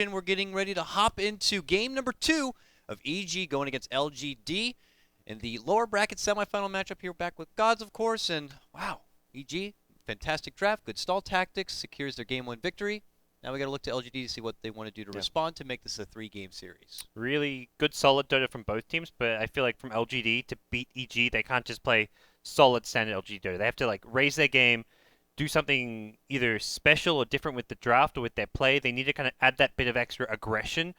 And we're getting ready to hop into game number 2 of EG going against LGD in the lower bracket semifinal matchup here. Back with GoDz, of course, and wow, EG, fantastic draft, good stall tactics, secures their game 1 victory. Now we got to look to LGD to see what they want to do to respond to make this a 3-game series. Really good, solid Dota from both teams, but I feel like from LGD to beat EG, they can't just play solid standard LGD Dota. They have to like raise their game, do something either special or different with the draft or with their play. They need to kind of add that bit of extra aggression,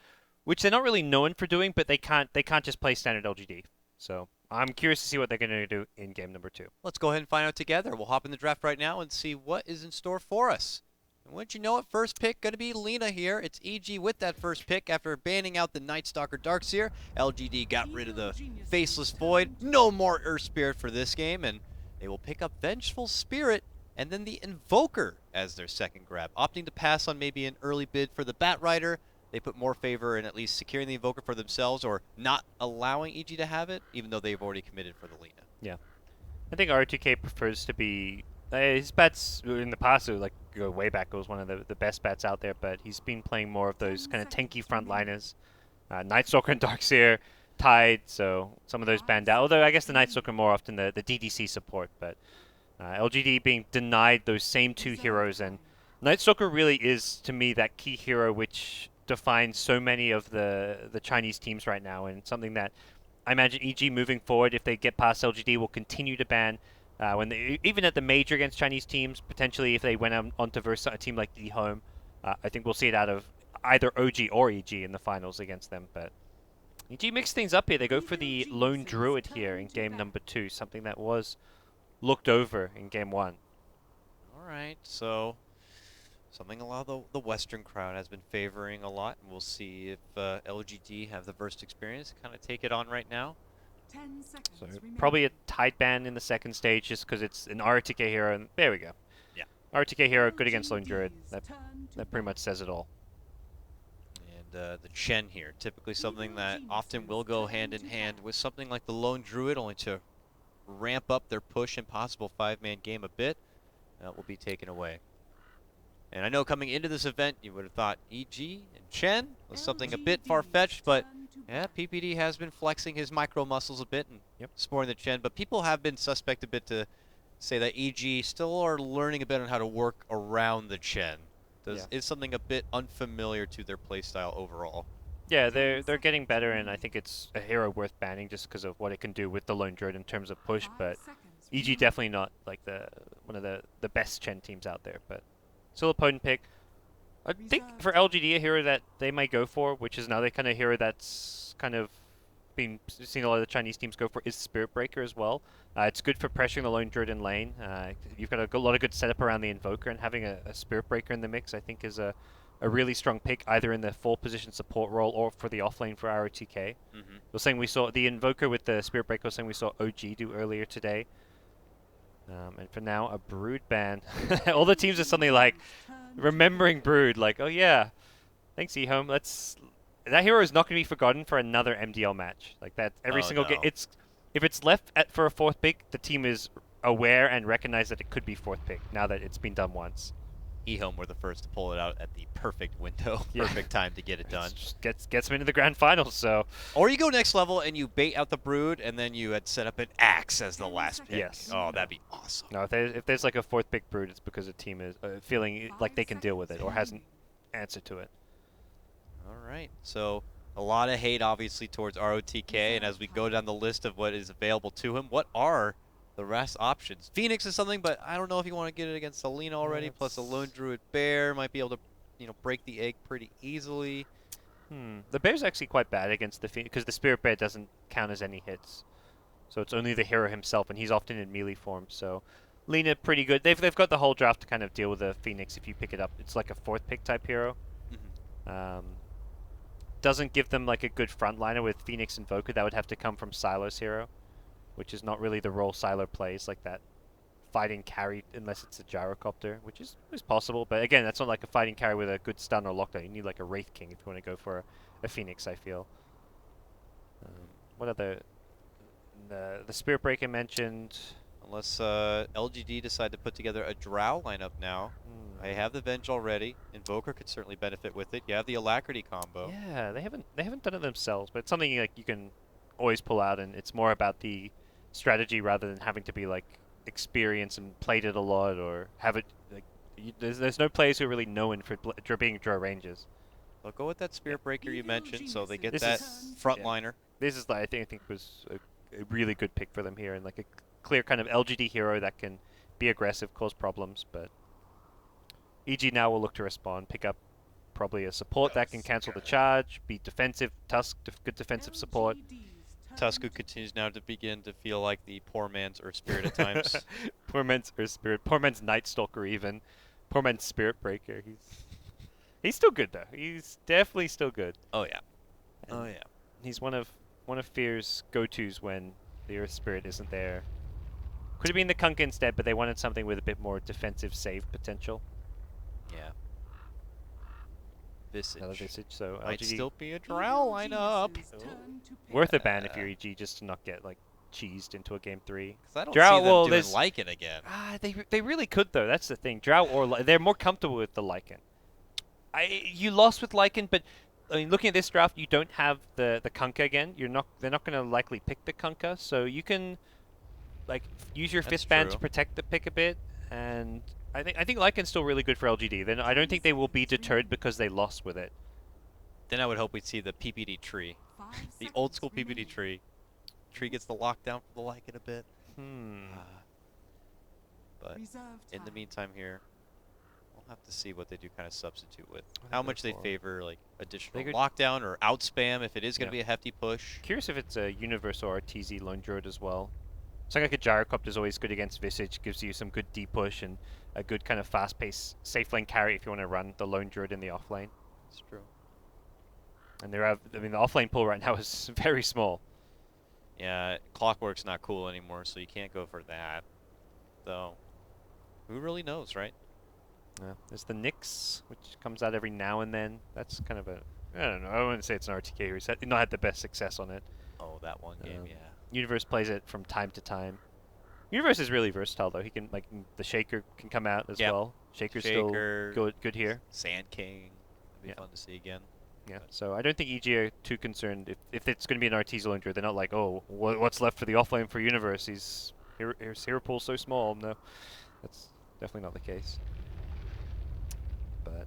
which they're not really known for doing, but they can't just play standard LGD. So I'm curious to see what they're going to do in game number 2. Let's go ahead and find out together. We'll hop in the draft right now and see what is in store for us. And wouldn't you know it, first pick going to be Lena here. It's EG with that first pick after banning out the Night Stalker Darkseer. LGD got rid of the Faceless Void. No more Earth Spirit for this game, and they will pick up Vengeful Spirit and then the Invoker as their second grab. Opting to pass on maybe an early bid for the Bat Rider. They put more favor in at least securing the Invoker for themselves or not allowing EG to have it, even though they've already committed for the Lena. Yeah. I think R2K prefers to be... his bats in the past, like go way back, was one of the best bats out there, but he's been playing more of those kind of tanky frontliners. Night Stalker and Darkseer tied, so some of those banned out. Although I guess the Night Stalker more often the DDC support, but LGD being denied those same two heroes, and Night Stalker really is, to me, that key hero which defines so many of the Chinese teams right now, and something that I imagine EG moving forward, if they get past LGD, will continue to ban. When they, even at the major against Chinese teams, potentially if they went on to verse a team like D-Home, I think we'll see it out of either OG or EG in the finals against them. But EG mix things up here. They go for the Lone Druid here in game number 2, something that was looked over in game 1. All right, so something a lot of the Western crowd has been favoring a lot, and we'll see if LGD have the burst experience, kind of take it on right now. So probably a tight ban in the second stage just because it's an RTK hero, and there we go. Yeah. RTK hero, good against Lone Druid. That pretty much says it all. And the Chen here, typically something that often will go hand in hand with something like the Lone Druid, only to ramp up their push and possible 5-man game a bit. That will be taken away. And I know coming into this event, you would have thought EG and Chen was something a bit far-fetched, but yeah, PPD has been flexing his micro muscles a bit and spoiling the Chen, but people have been suspect a bit to say that EG still are learning a bit on how to work around the Chen. It's something a bit unfamiliar to their playstyle overall. Yeah, they're getting better, and I think it's a hero worth banning just because of what it can do with the Lone Druid in terms of push, but EG definitely not like one of the best Chen teams out there, but still a potent pick. I think for LGD, a hero that they might go for, which is another kind of hero that's kind of been seen a lot of the Chinese teams go for, is Spirit Breaker as well. It's good for pressuring the Lone Druid in lane. You've got a lot of good setup around the Invoker, and having a Spirit Breaker in the mix, I think, is a really strong pick, either in the full position support role or for the offlane for ROTK. The thing we saw, the Invoker with the Spirit Breaker was something we saw OG do earlier today. And for now, a Brood ban. All the teams are something like remembering Brood, like, oh yeah, thanks E-Home. That hero is not going to be forgotten for another MDL match. Like that, every single game. If it's left for a 4th pick, the team is aware and recognize that it could be 4th pick now that it's been done once. E-Home were the first to pull it out at the perfect window, perfect time to get it done. Gets them into the grand finals, so. Or you go next level and you bait out the Brood, and then you had set up an Axe as the last pick. Yes. Oh, that'd be awesome. No, if there's like a 4th pick Brood, it's because the team is feeling like they can deal with it or hasn't answered to it. All right, so a lot of hate obviously towards ROTK, and as we go down the list of what is available to him, what are the rest options? Phoenix is something, but I don't know if you want to get it against Selena already, plus a Lone Druid Bear might be able to, break the egg pretty easily. The Bear's actually quite bad against the Phoenix, because the Spirit Bear doesn't count as any hits. So it's only the hero himself, and he's often in melee form, so Lena pretty good. They've got the whole draft to kind of deal with the Phoenix if you pick it up. It's like a 4th pick type hero. Doesn't give them like a good frontliner with Phoenix Invoker. That would have to come from Silo's hero, which is not really the role Silo plays, like that fighting carry, unless it's a Gyrocopter, which is possible. But again, that's not like a fighting carry with a good stun or lockdown. You need like a Wraith King if you want to go for a Phoenix, I feel. What other... The Spirit Breaker mentioned. Unless LGD decide to put together a Drow lineup now. I have the Venge already. Invoker could certainly benefit with it. You have the Alacrity combo. Yeah, they haven't done it themselves, but it's something like you can always pull out, and it's more about the strategy rather than having to be like experienced and played it a lot or have it like. There's no players who are really known for being draw ranges. They'll go with that Spirit Breaker you mentioned, so they get This that is- frontliner. This is I think was a really good pick for them here, and like a clear kind of LGD hero that can be aggressive, cause problems. But EG now will look to respond, pick up probably a support that can cancel the charge, be defensive, Tusk, good defensive support. Tusk, who continues now to begin to feel like the poor man's Earth Spirit at times. Poor man's Earth Spirit, poor man's Night Stalker even, poor man's Spirit Breaker. He's still good though. He's definitely still good. Oh yeah. And Oh yeah. he's one of Fear's go-tos when the Earth Spirit isn't there. Could have been the Kunkka instead, but they wanted something with a bit more defensive save potential. Yeah. Another Visage. Visage, so Might LGD still be a Drow lineup. worth a ban if you're EG just to not get like cheesed into a game 3. Because I don't Drow, see them well, doing there's- Lycan again. They really could though. That's the thing. Drow or they're more comfortable with the Lycan. You lost with Lycan, but I mean, looking at this draft, you don't have the Kunkka again. They're not going to likely pick the Kunkka, so you can like use your That's fifth ban true. to protect the pick a bit. And I think Lycan's still really good for LGD. Then I don't think they will be deterred because they lost with it. Then I would hope we'd see the PPD tree. The old school PPD tree. Tree gets the lockdown for the Lycan a bit. But in the meantime here, we'll have to see what they do kind of substitute with. How much they favor like additional lockdown or outspam if it is going to be a hefty push. Curious if it's a Universe or RTZ Lone Druid as well. Something like a Gyrocopter is always good against Visage, gives you some good deep push and a good kind of fast-paced safe lane carry if you want to run the Lone Druid in the off lane. That's true. And the off lane pool right now is very small. Yeah, Clockwork's not cool anymore, so you can't go for that. Though, who really knows, right? Yeah. There's the Nyx, which comes out every now and then. That's kind of I don't know, I wouldn't say it's an RTK who's not had the best success on it. Oh, that one game, yeah. Universe plays it from time to time. Universe is really versatile though. He can the Shaker can come out as well. Shaker's still good here. Sand King, it'd be fun to see again. Yeah, so I don't think EG are too concerned if it's going to be an RT Zolander. They're not like, oh, what's left for the offlane for Universe? His hero pool's so small. No, that's definitely not the case. But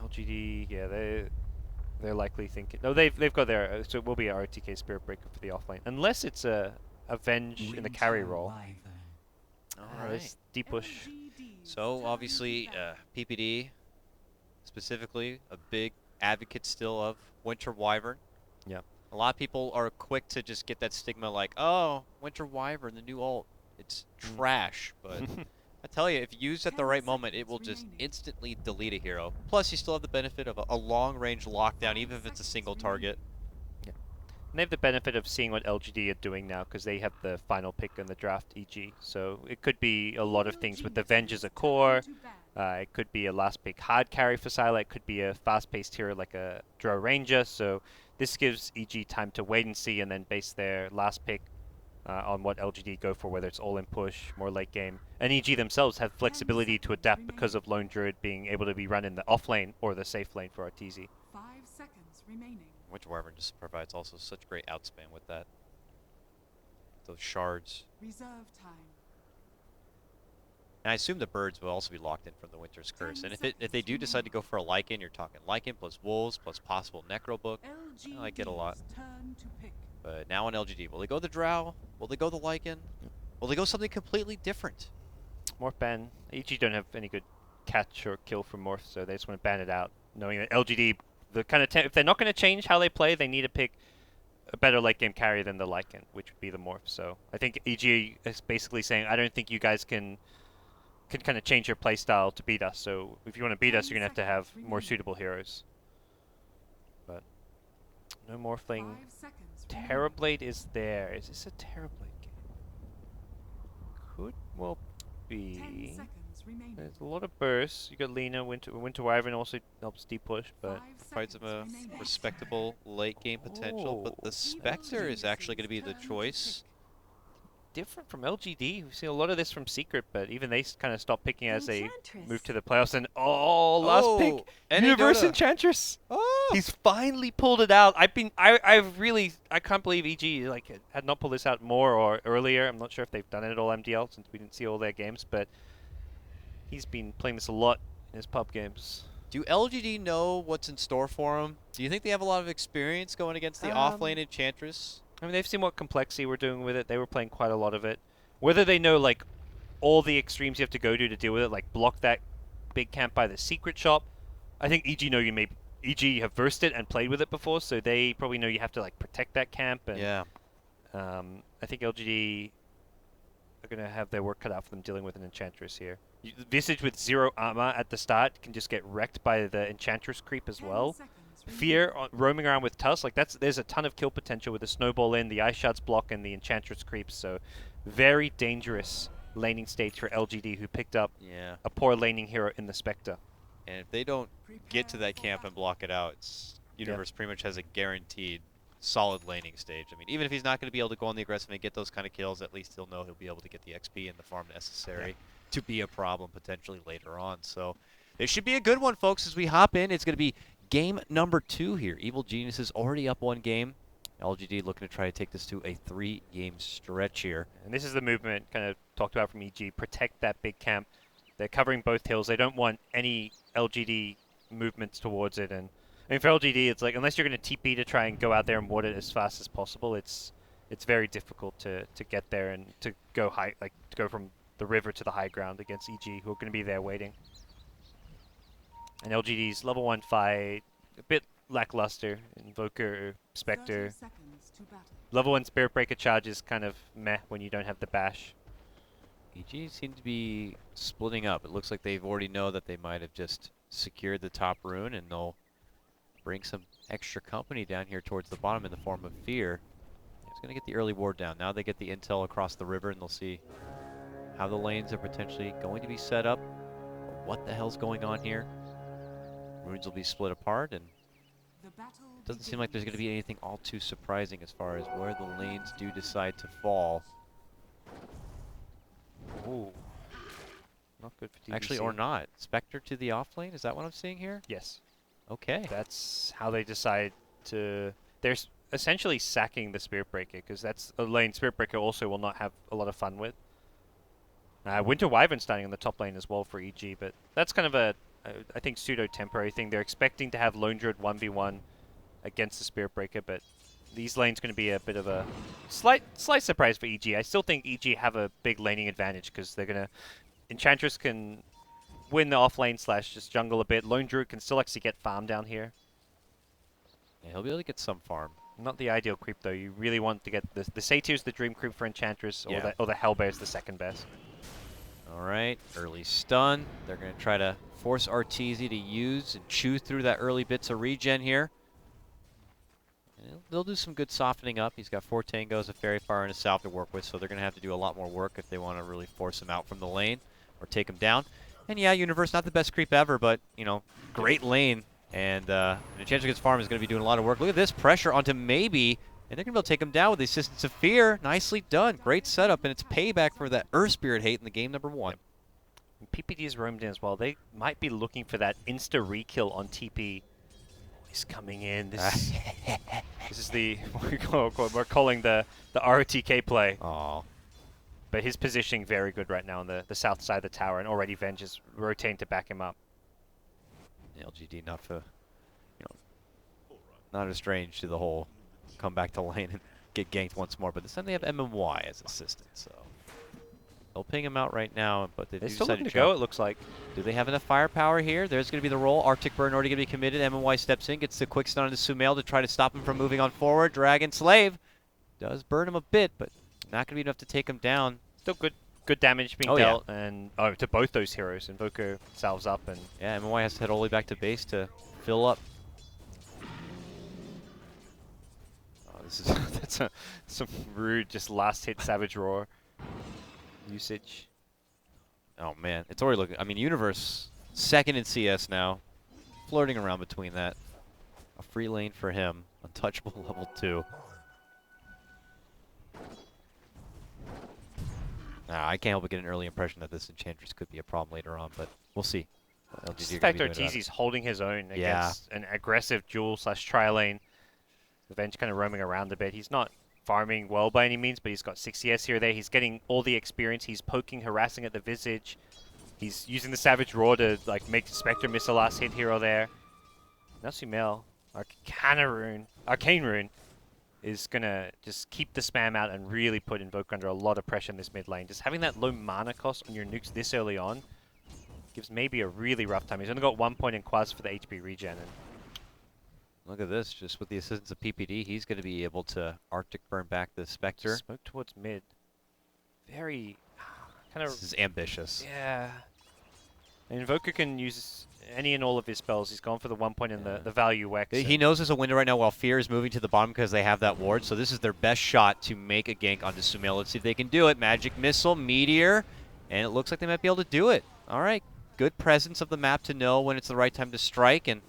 LGD, yeah, they're likely thinking. No, they've got their so it will be a RTK Spirit Breaker for the offlane, unless it's a Venge in the carry role. All right. Deep push. So obviously, PPD specifically a big advocate still of Winter Wyvern. Yeah. A lot of people are quick to just get that stigma like, oh, Winter Wyvern, the new ult, it's trash. But I tell you, if used at the right moment, it will just instantly delete a hero. Plus, you still have the benefit of a long-range lockdown, even if it's a single target. Yeah. And they have the benefit of seeing what LGD are doing now because they have the final pick in the draft EG. So it could be a lot of things with the Venge as a core. It could be a last pick hard carry for Syla. It could be a fast-paced hero like a Drow Ranger. So this gives EG time to wait and see and then base their last pick on what LGD go for, whether it's all-in push, more late game. And EG themselves have flexibility to adapt because of Lone Druid being able to be run in the off lane or the safe lane for RTZ. 5 seconds remaining. Winter Wyvern just provides also such great outspan with that. Those shards. Reserve time. And I assume the birds will also be locked in from the Winter's Curse. And if they do decide to go for a Lycan, you're talking Lycan plus Wolves plus possible Necro Book. I like it a lot. Turn to pick. But now on LGD, will they go the Drow? Will they go the Lycan? Will they go something completely different? Morph ban. EG don't have any good catch or kill from Morph, so they just want to ban it out, knowing that LGD, the kind of if they're not going to change how they play, they need to pick a better late game carry than the Lycan, which would be the Morph. So I think EG is basically saying, I don't think you guys can kind of change your play style to beat us. So if you want to beat us, you're going to have more suitable heroes. But no Morphling. 5 seconds Terrorblade is there. Is this a Terrorblade game? Could well 10 be. seconds remaining. There's a lot of bursts. You got Lina, Winter Wyvern also helps deep push, but 5 Provides them a seconds remaining. respectable late game potential. But the Spectre is actually going to be the choice. different from LGD. We've seen a lot of this from Secret, but even they kind of stopped picking as they Enchantress. moved to the playoffs. And last pick, any Universe Dota. Enchantress. Oh! He's finally pulled it out. I can't believe EG had not pulled this out more or earlier. I'm not sure if they've done it at all MDL since we didn't see all their games, but he's been playing this a lot in his pub games. Do LGD know what's in store for him? Do you think they have a lot of experience going against the off-lane Enchantress? I mean, they've seen what Complexity were doing with it. They were playing quite a lot of it. Whether they know like all the extremes you have to go to deal with it, like block that big camp by the secret shop. I think EG know EG have versed it and played with it before, so they probably know you have to like protect that camp. And Yeah. I think LGD are gonna have their work cut out for them dealing with an Enchantress here. Visage with 0 armor at the start can just get wrecked by the Enchantress creep as 10 well. seconds remaining. Fear roaming around with Tusk, like there's a ton of kill potential with the snowball in, the ice shards block, and the Enchantress creeps. So very dangerous laning stage for LGD, who picked up Yeah. a poor laning hero in the Spectre. And if they don't get to that camp and block it out, Yeah. Universe pretty much has a guaranteed solid laning stage. I mean, even if he's not going to be able to go on the aggressive and get those kind of kills, at least he'll know he'll be able to get the XP and the farm necessary to be a problem potentially later on. So it should be a good one, folks, as we hop in. It's going to be game number 2 here. Evil Genius is already up 1 game. LGD looking to try to take this to a 3-game stretch here. And this is the movement kind of talked about from EG. Protect that big camp. They're covering both hills. They don't want any LGD movements towards it. And I mean, for LGD, it's like unless you're going to TP to try and go out there and ward it as fast as possible, it's very difficult to get there and to go high, like to go from the river to the high ground against EG, who are going to be there waiting. And LGD's level 1 fight a bit lackluster. Invoker, 30 Spectre. seconds to battle. Level 1 Spirit Breaker charge is kind of meh when you don't have the bash. EG seem to be splitting up. It looks like they've already know that they might have just secured the top rune, and they'll bring some extra company down here towards the bottom in the form of Fear. It's going to get the early ward down. Now they get the intel across the river, and they'll see how the lanes are potentially going to be set up, or what the hell's going on here. Runes will be split apart, and The battle it doesn't seem like there's going to be anything all too surprising as far as where the lanes do decide to fall. Ooh. Not good for DBC. Actually, or not. Spectre to the off lane? Is that what I'm seeing here? Yes. Okay. That's how they decide to... They're essentially sacking the Spirit Breaker, because that's a lane Spirit Breaker also will not have a lot of fun with. Winter Wyvern starting on the top lane as well for EG, but that's kind of a, I think, pseudo-temporary thing. They're expecting to have Lone Druid 1v1 against the Spirit Breaker, but these lanes going to be a bit of a slight surprise for EG. I still think EG have a big laning advantage, because they're going to... Enchantress can win the off lane / just jungle a bit. Lone Druid can still actually get farm down here. Yeah, he'll be able to get some farm. Not the ideal creep though. You really want to get the Satyr's the dream creep for Enchantress, Yeah. or the Hellbear's the second best. All right, early stun. They're going to try to force Arteezy to use and chew through that early bits of regen here. And they'll do some good softening up. He's got 4 tangos, a fairy fire, and a salve to work with, so they're going to have to do a lot more work if they want to really force him out from the lane or take him down. And yeah, Universe, not the best creep ever, but, you know, great lane. And Enchantress against farm is going to be doing a lot of work. Look at this pressure onto Maybe, and they're going to be able to take him down with the assistance of Fear. Nicely done. Great setup, and it's payback for that Earth Spirit hate in the game number 1. And PPD's roamed in as well. They might be looking for that insta re-kill on TP. He's coming in. This is the we're calling the ROTK play. Oh. But his positioning very good right now on the south side of the tower, and already Venge is rotating to back him up. LGD not for, you know, not as strange to the whole come back to lane and get ganked once more. But this time they have MMY as assistant, so they'll ping him out right now. But they They're do still decide looking to jump. go, it looks like. Do they have enough firepower here? There's going to be the roll. Arctic Burn already going to be committed. MMY steps in, gets the quick stun into Sumail to try to stop him from moving on forward. Dragon Slave does burn him a bit, but not going to be enough to take him down. Still good damage being Oh, yeah. dealt, and to both those heroes. Invoker salves up, and Yeah, MMY has to head all the way back to base to fill up. oh, this is that's some rude just last hit Savage Roar usage. Oh man, it's already looking. I mean, Universe second in CS now, flirting around between that. A free lane for him, untouchable level 2. I can't help but get an early impression that this Enchantress could be a problem later on, but we'll see. LGD Just are the gonna fact be doing about Ortiz holding his own Yeah. against an aggressive duel / tri-lane. Revenge kind of roaming around a bit. He's not farming well by any means, but he's got 6 CS here or there. He's getting all the experience. He's poking, harassing at the Visage. He's using the Savage Roar to like make Spectre miss a last hit here or there. Now Sumail, Arcane Rune is gonna just keep the spam out and really put Invoke under a lot of pressure in this mid lane. Just having that low mana cost on your nukes this early on gives maybe a really rough time. He's only got 1 point in Quas for the HP regen. And Look at this, just with the assistance of PPD, he's going to be able to Arctic burn back the Spectre. smoke towards mid. Very kind This of is ambitious. yeah. Invoker can use any and all of his spells. He's gone for the 1 point in the value X. He knows there's a window right now while Fear is moving to the bottom because they have that ward, so this is their best shot to make a gank onto Sumail. Let's see if they can do it. Magic Missile, Meteor, and it looks like they might be able to do it. All right, good presence of the map to know when it's the right time to strike, and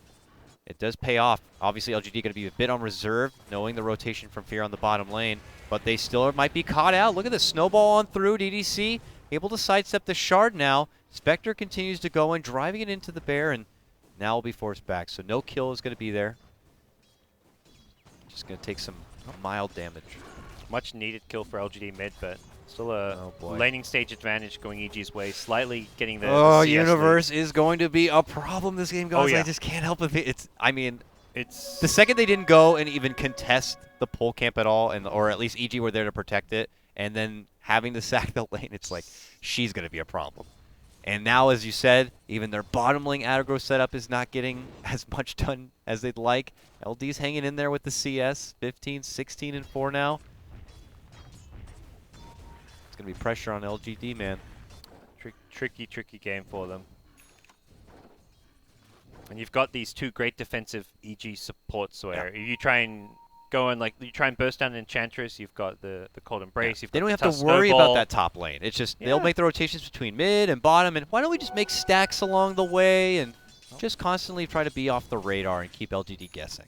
it does pay off. Obviously, LGD going to be a bit on reserve, knowing the rotation from Fear on the bottom lane, but they still might be caught out. Look at this snowball on through. DDC able to sidestep the shard now. Spectre continues to go in, driving it into the bear, and now will be forced back. So no kill is going to be there. Just going to take some mild damage. Much needed kill for LGD mid, but still a Oh, boy. laning stage advantage going EG's way. Slightly getting the Oh, CS lead. Universe is going to be a problem this game, guys. Oh, yeah. I just can't help it. It's, I mean, It's the second they didn't go and even contest the pole camp at all, and or at least EG were there to protect it, and then having to sack the lane, it's like, she's going to be a problem. And now, as you said, even their bottom lane aggro setup is not getting as much done as they'd like. LD's hanging in there with the CS, 15, 16, and 4 now. It's going to be pressure on LGD, man. tricky game for them. And you've got these two great defensive EG supports where if you try and go and you try and burst down Enchantress, you've got the Cold Embrace. You've They got don't the have to tough worry snowball. about that top lane. It's just they'll Yeah. make the rotations between mid and bottom, and why don't we just make stacks along the way and just constantly try to be off the radar and keep LGD guessing.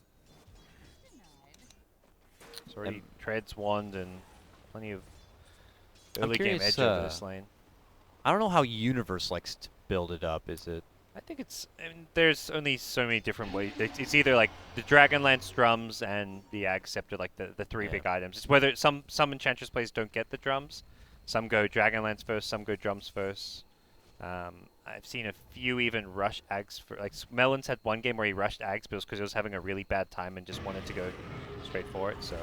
It's already Treads, Wand, and plenty of I'm early game curious, edge over this lane. I don't know how Universe likes to build it up. Is it? I think it's. I mean, there's only so many different ways. It's either like the Dragonlance drums and the Ag Scepter, like the three big items. It's whether some Enchantress players don't get the drums. Some go Dragonlance first. Some go drums first. I've seen a few even rush Ags for Melons had one game where he rushed Ags, but it was because he was having a really bad time and just wanted to go straight for it. So.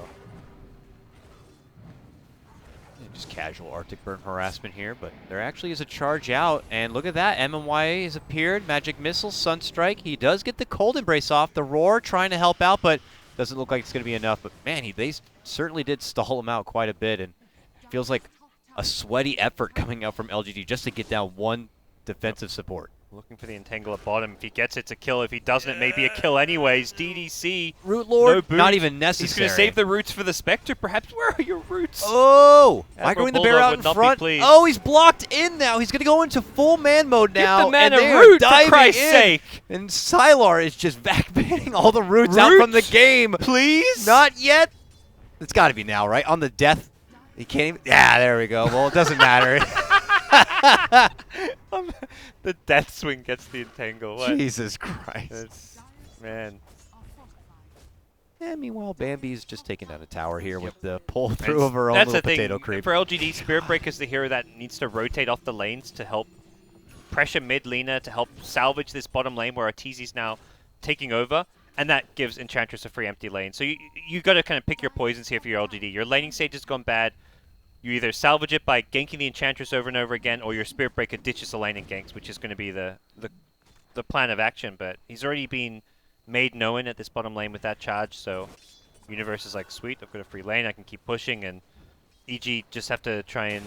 Just casual Arctic Burn harassment here, but there actually is a charge out, and look at that. MMYA has appeared. Magic Missile, Sunstrike. He does get the Cold Embrace off. The Roar trying to help out, but doesn't look like it's going to be enough. But man, they certainly did stall him out quite a bit, and it feels like a sweaty effort coming out from LGD just to get down one defensive support. Looking for the Entangle at bottom. If he gets it, it's a kill. If he doesn't, it may be a kill anyways. DDC. Root Lord, No boot. not even necessary. He's going to save the roots for the Spectre. Perhaps where are your roots? Oh! Admiral Microing the bear Bulldog out would in not be front. pleased. Oh, he's blocked in now. He's going to go into full man mode now. Give the man and a they are root, for diving Christ's in. sake. And Sylar is just backbanning all the roots out from the Roots? game. Please? Not yet. It's got to be now, right? On the death. He can't even. Yeah, there we go. Well, it doesn't matter. The death swing gets the Entangle. What? Jesus Christ. That's, man. Yeah, meanwhile, Bambi's just taking down a tower here with the pull through of her own That's little the thing. potato creep. For LGD, Spirit Breaker is the hero that needs to rotate off the lanes to help pressure mid laner, to help salvage this bottom lane where Arteezy's now taking over. And that gives Enchantress a free empty lane. So you got to kind of pick your poisons here for your LGD. Your laning stage has gone bad. You either salvage it by ganking the Enchantress over and over again, or your Spirit Breaker ditches the lane and ganks, which is going to be the plan of action. But he's already been made known at this bottom lane with that charge, so Universe is like, sweet, I've got a free lane, I can keep pushing, and EG just have to try and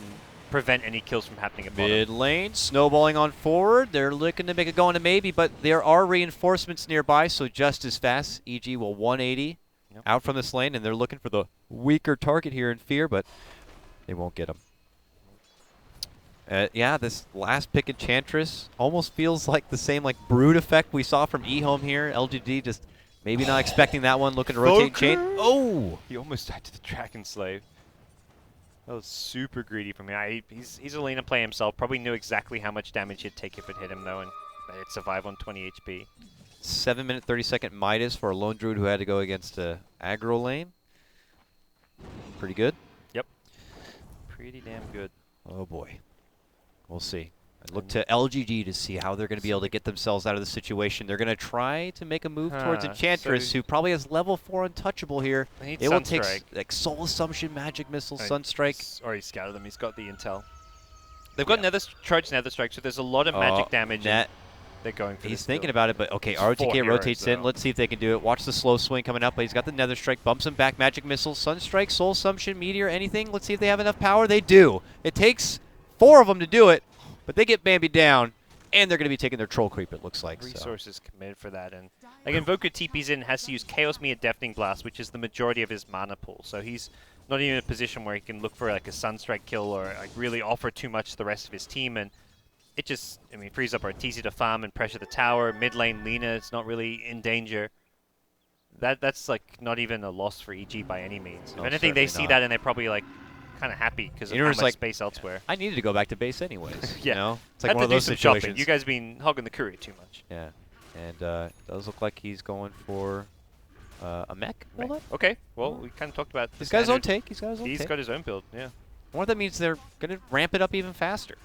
prevent any kills from happening at bottom. Mid lane, snowballing on forward. They're looking to make it go into maybe, but there are reinforcements nearby, so just as fast, EG will 180 out from this lane, and they're looking for the weaker target here in Fear, but they won't get him. Yeah, this last pick Enchantress almost feels like the same Brood effect we saw from eHome here. LGD just maybe not expecting that one, looking to rotate chain. Oh! He almost died to the Dragon Slave. That was super greedy from him. He's a laner player himself. Probably knew exactly how much damage he'd take if it hit him, though, and it survived on 20 HP. 7-minute, 30-second Midas for a lone druid who had to go against a aggro lane. Pretty good. Yep. Pretty damn good. Oh boy. We'll see. I look to LGD to see how they're going to be able to get themselves out of the situation. They're going to try to make a move towards Enchantress, who probably has level 4 untouchable here. It will take like Soul Assumption, Magic Missile, Sunstrike. Already scouted them. He's got the intel. They've got Charged Nether Strike, so there's a lot of magic damage. They're going for He's this thinking build. about it, but okay, ROTK rotates in. Let's see if they can do it. Watch the slow swing coming up, but he's got the Nether Strike, bumps him back, Magic Missile, Sunstrike, Soul Assumption, Meteor, anything. Let's see if they have enough power. They do. It takes 4 of them to do it, but they get Bambi down, and they're going to be taking their Troll Creep, it looks like. Resources committed for that, and like Invoker TP's in, has to use Chaos Meteor Deafening Blast, which is the majority of his mana pool. So he's not even in a position where he can look for like a Sunstrike kill or like really offer too much to the rest of his team, and it just, I mean, frees up Arteezy to farm and pressure the tower. Mid lane Lina is not really in danger. That's like not even a loss for EG by any means. If anything, they see that and they're probably like kind of happy because of how much space elsewhere. I needed to go back to base anyways. Yeah, you know? It's like one of those situations. Shopping. You guys been hogging the courier too much. Yeah, and it does look like he's going for a mech. Okay, well, we kind of talked about. He's got his own take. He's got his own take. He's got his own build. Yeah. I wonder if that means they're going to ramp it up even faster.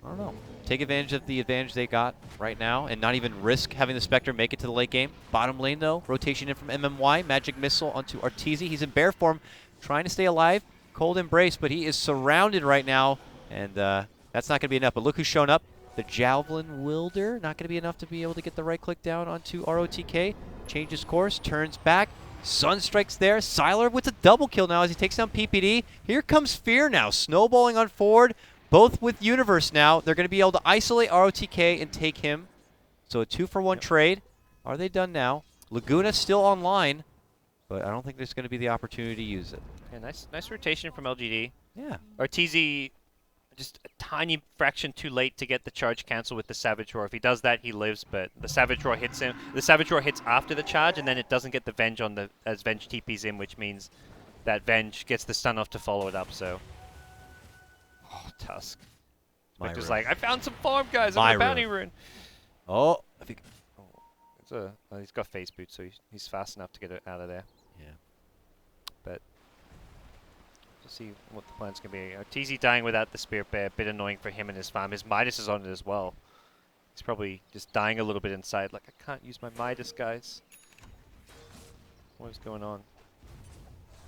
I don't know. Take advantage of the advantage they got right now and not even risk having the Spectre make it to the late game. Bottom lane, though, rotation in from MMY. Magic Missile onto Arteezy. He's in bear form, trying to stay alive. Cold Embrace, but he is surrounded right now, and that's not going to be enough. But look who's shown up. The Javelin Wielder. Not going to be enough to be able to get the right-click down onto ROTK. Changes course, turns back. Sunstrike's there. Sylar with a double kill now as he takes down PPD. Here comes Fear now, snowballing on forward. Both with Universe now. They're going to be able to isolate ROTK and take him. So a 2-for-1 trade. Are they done now? Laguna still online, but I don't think there's going to be the opportunity to use it. Yeah, nice rotation from LGD. Yeah. Arteezy just a tiny fraction too late to get the charge cancel with the Savage Roar. If he does that, he lives, but the Savage Roar hits him. The Savage Roar hits after the charge, and then it doesn't get the Venge on the as Venge TP's in, which means that Venge gets the stun off to follow it up, so... Oh, Tusk. Just like, I found some farm guys on the bounty rune. Oh, I think... Oh, he's got phase boot, so he's fast enough to get it out of there. Yeah. But... We'll see what the plan's going to be. Arteezy dying without the Spirit Bear, a bit annoying for him and his farm. His Midas is on it as well. He's probably just dying a little bit inside, like, I can't use my Midas, guys. What is going on?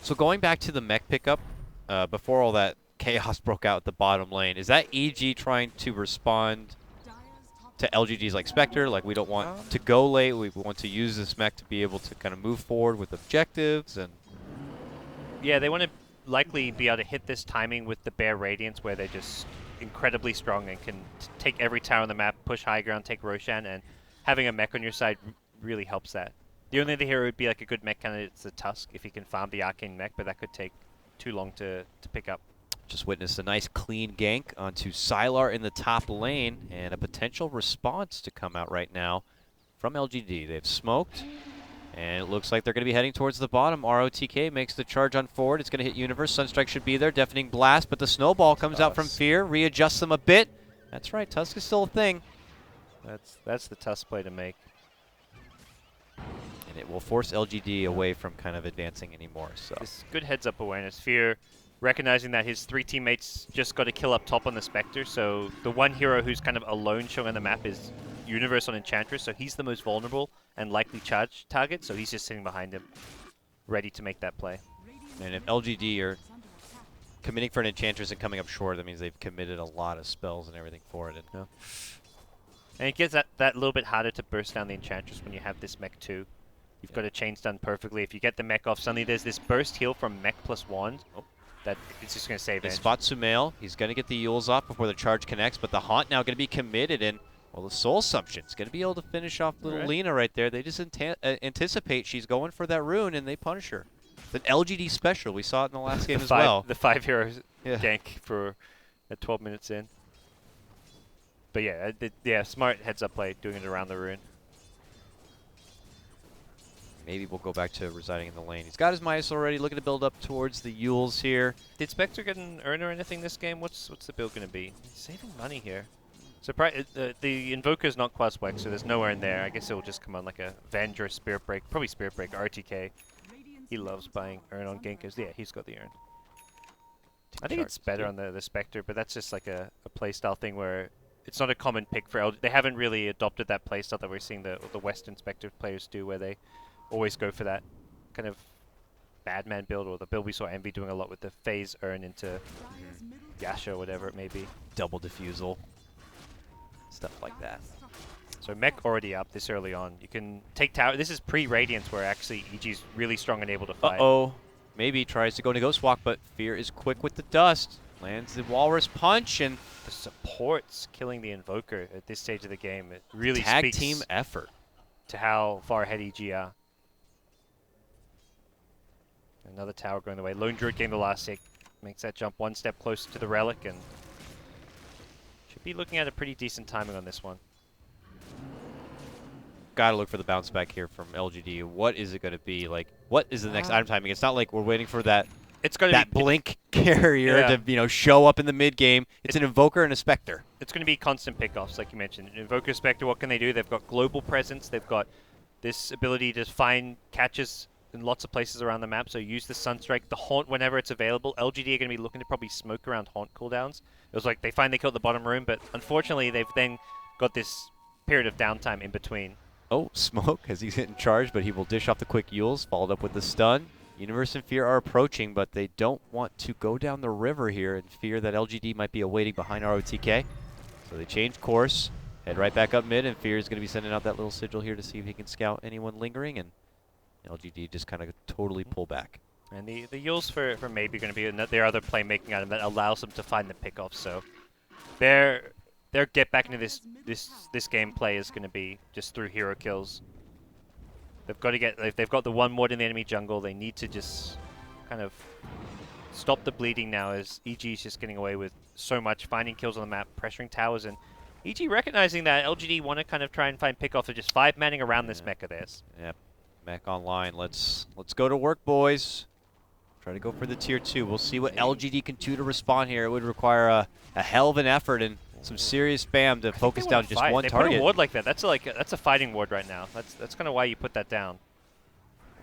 So going back to the mech pickup, before all that chaos broke out at the bottom lane, is that EG trying to respond to LGD's like Spectre? Like, we don't want to go late, we want to use this mech to be able to kind of move forward with objectives, and... Yeah, they want to likely be able to hit this timing with the Bear Radiance, where they're just incredibly strong and can take every tower on the map, push high ground, take Roshan, and having a mech on your side really helps that. The only other hero would be like a good mech candidate, it's the Tusk, if he can farm the Arcane mech, but that could take too long to pick up. Just witnessed a nice clean gank onto Sylar in the top lane, and a potential response to come out right now from LGD. They've smoked, and it looks like they're going to be heading towards the bottom. ROTK makes the charge on forward. It's going to hit Universe. Sunstrike should be there. Deafening Blast, but the Snowball comes out from Fear, readjusts them a bit. That's right, Tusk is still a thing. That's the Tusk play to make. And it will force LGD away from kind of advancing anymore. So This good heads-up awareness. Fear recognizing that his 3 teammates just got a kill up top on the Spectre, so the one hero who's kind of alone showing on the map is Universe on Enchantress, so he's the most vulnerable and likely charge target, so he's just sitting behind him, ready to make that play. And if LGD are committing for an Enchantress and coming up short, that means they've committed a lot of spells and everything for it. And it gets that little bit harder to burst down the Enchantress when you have this mech too. You've got a chain stun perfectly. If you get the mech off, suddenly there's this burst heal from mech plus wand. That it's just going to save it. They spot Sumail. He's going to get the Yules off before the charge connects, but the Haunt now going to be committed, and, well, the Soul Assumption's going to be able to finish off little Lina right there. They just anticipate she's going for that rune, and they punish her. It's an LGD special. We saw it in the last game as well. The 5 heroes gank for 12 minutes in. But yeah, smart heads-up play, doing it around the rune. Maybe we'll go back to residing in the lane. He's got his Midas already, looking to build up towards the Yules here. Did Spectre get an earn or anything this game? What's the build going to be? He's saving money here. Surprise! The Invoker's not Quas Wax, so there's nowhere in there. I guess it'll just come on like a Venge or Spirit Break. Probably Spirit Break, RTK. He loves buying earn on Ginkers. Yeah, he's got the earn. I think it's better on the Spectre, but that's just like a playstyle thing where it's not a common pick for LGD. They haven't really adopted that playstyle that we're seeing the Western Spectre players do, where they always go for that kind of bad man build, or the build we saw Envy doing a lot with the phase earn into Yasha or whatever it may be. Double diffusal. Stuff like that. So mech already up this early on. You can take tower. This is pre-Radiance where actually EG's really strong and able to fight. Uh-oh. Maybe tries to go into Ghost Walk, but Fear is quick with the dust. Lands the Walrus Punch, and The supports killing the Invoker at this stage of the game. It really tag speaks team effort. to how far ahead EG are. Another tower going the way. Lone Druid getting the last hit. Makes that jump one step closer to the Relic, and should be looking at a pretty decent timing on this one. Gotta look for the bounce back here from LGD. What is it going to be? Like, what is the next item timing? It's not like we're waiting for that It's going to be blink carrier to show up in the mid game. It's an Invoker and a Spectre. It's going to be constant pickoffs, like you mentioned. Invoker, Spectre, what can they do? They've got global presence. They've got this ability to find catches in lots of places around the map. So use the Sunstrike, the Haunt whenever it's available. LGD are going to be looking to probably smoke around Haunt cooldowns. It was like they finally killed the bottom room, but unfortunately they've then got this period of downtime in between. Oh, Smoke as he's hitting charge, but he will dish off the quick Yules, followed up with the stun. Universe and Fear are approaching, but they don't want to go down the river here and fear that LGD might be awaiting behind ROTK. So they change course, head right back up mid, and Fear is going to be sending out that little sigil here to see if he can scout anyone lingering, and LGD just kind of totally pull back. And the Yules for maybe going to be their other playmaking item that allows them to find the pickoffs. So their get back into this gameplay is going to be just through hero kills. They've got to get, if they've got the one ward in the enemy jungle, they need to just kind of stop the bleeding now, as EG is just getting away with so much, finding kills on the map, pressuring towers, and EG recognizing that LGD want to kind of try and find pickoffs of just 5-manning around this mech of theirs. Yep, mech online. Let's go to work, boys. Try to go for the tier 2. We'll see what LGD can do to respond here. It would require a hell of an effort and some serious spam to focus down just one they target. Put a ward like that. That's a fighting ward right now. That's kind of why you put that down.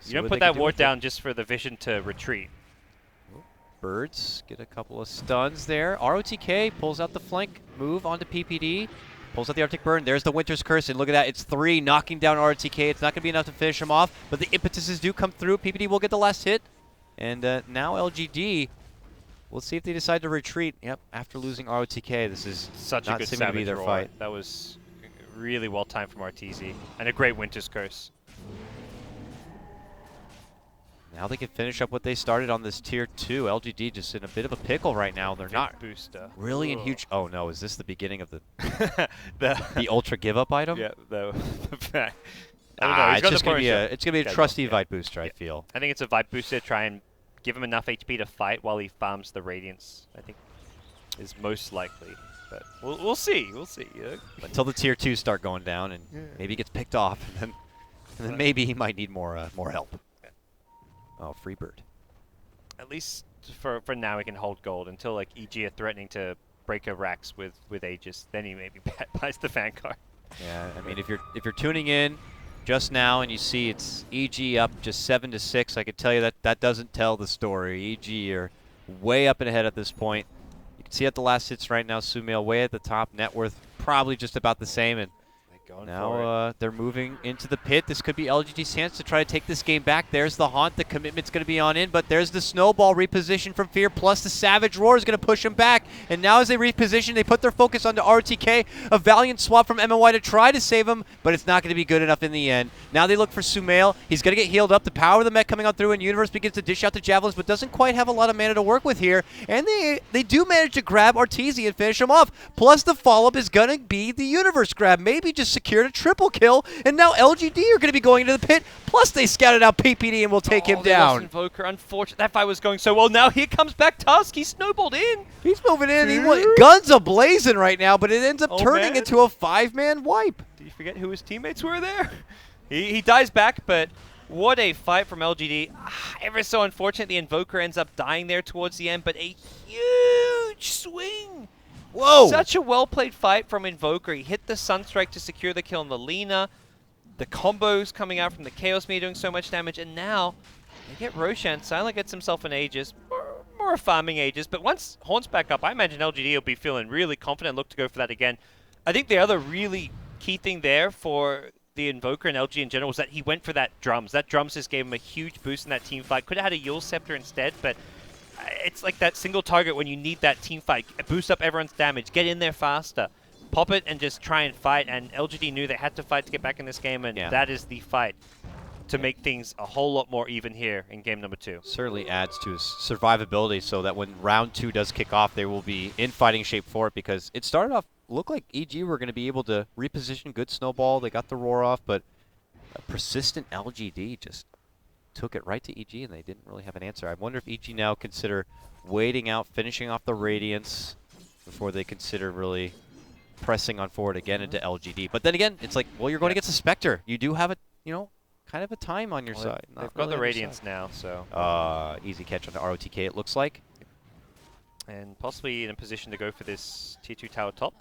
You don't put that ward down just for the vision to retreat. Birds get a couple of stuns there. ROTK pulls out the flank move onto PPD. Pulls out the Arctic Burn. There's the Winter's Curse, and look at that. It's 3 knocking down ROTK. It's not going to be enough to finish him off, but the impetuses do come through. PPD will get the last hit. And now LGD, we'll see if they decide to retreat. Yep, after losing ROTK, this is such a good seeming to be their fight. That was really well timed from RTZ, and a great Winter's Curse. Now they can finish up what they started on this tier 2. LGD just in a bit of a pickle right now. They're not booster. really in huge. Oh no, is this the beginning of the the ultra give up item? Yeah, the fact. It's just gonna be a trusty Vite booster. I feel. I think it's a Vite booster to try and give him enough HP to fight while he farms the Radiance. I think is most likely, but we'll see. We'll see. Yeah. Until the tier 2 start going down, and maybe he gets picked off, and then maybe he might need more help. Oh, Freebird. At least for now, he can hold gold until like EG are threatening to break a Rax with Aegis. Then he maybe buys the fan card. Yeah, I mean, if you're tuning in just now and you see it's EG up just 7-6, I can tell you that doesn't tell the story. EG are way up and ahead at this point. You can see at the last hits right now, Sumail way at the top, net worth probably just about the same, and now they're moving into the pit. This could be LGD's chance to try to take this game back. There's the Haunt. The commitment's going to be on in, but there's the Snowball reposition from Fear, plus the Savage Roar is going to push him back. And now as they reposition, they put their focus onto RTK. A valiant swap from MOY to try to save him, but it's not going to be good enough in the end. Now they look for Sumail. He's going to get healed up. The power of the mech coming on through, and Universe begins to dish out the Javelins, but doesn't quite have a lot of mana to work with here. And they do manage to grab Arteezy and finish him off. Plus the follow-up is going to be the Universe grab. Maybe just secured a triple kill, and now LGD are going to be going into the pit. Plus they scouted out PPD and will take him down. Invoker, unfortunate. That fight was going so well. Now here comes back Tusk. He snowballed in. He's moving in. Guns a-blazing right now, but it ends up turning into a 5-man wipe. Did you forget who his teammates were there? He dies back, but What a fight from LGD. Ever so unfortunate, the Invoker ends up dying there towards the end, but a huge swing. Whoa! Such a well-played fight from Invoker. He hit the Sunstrike to secure the kill on the Lina. The combos coming out from the Chaos Me doing so much damage, and now they get Roshan. Silent gets himself an Aegis. More farming Aegis, but once Haunt's back up, I imagine LGD will be feeling really confident, look to go for that again. I think the other really key thing there for the Invoker and LG in general was that he went for that Drums. That Drums just gave him a huge boost in that team fight. Could have had a Yule Scepter instead, but it's like that single target when you need that team fight. Boost up everyone's damage, get in there faster, pop it and just try and fight. And LGD knew they had to fight to get back in this game, and that is the fight to make things a whole lot more even here in game number 2. Certainly adds to his survivability so that when round 2 does kick off, they will be in fighting shape for it, because it started off, looked like EG were going to be able to reposition, good snowball, they got the roar off, but a persistent LGD just took it right to EG and they didn't really have an answer. I wonder if EG now consider waiting out, finishing off the Radiance before they consider really pressing on forward again into LGD. But then again, it's like, well, you're going against a Spectre. You do have a, you know, kind of a time on your side. They've got the Radiance now, so. Easy catch on the ROTK, it looks like. And possibly in a position to go for this tier 2 tower top.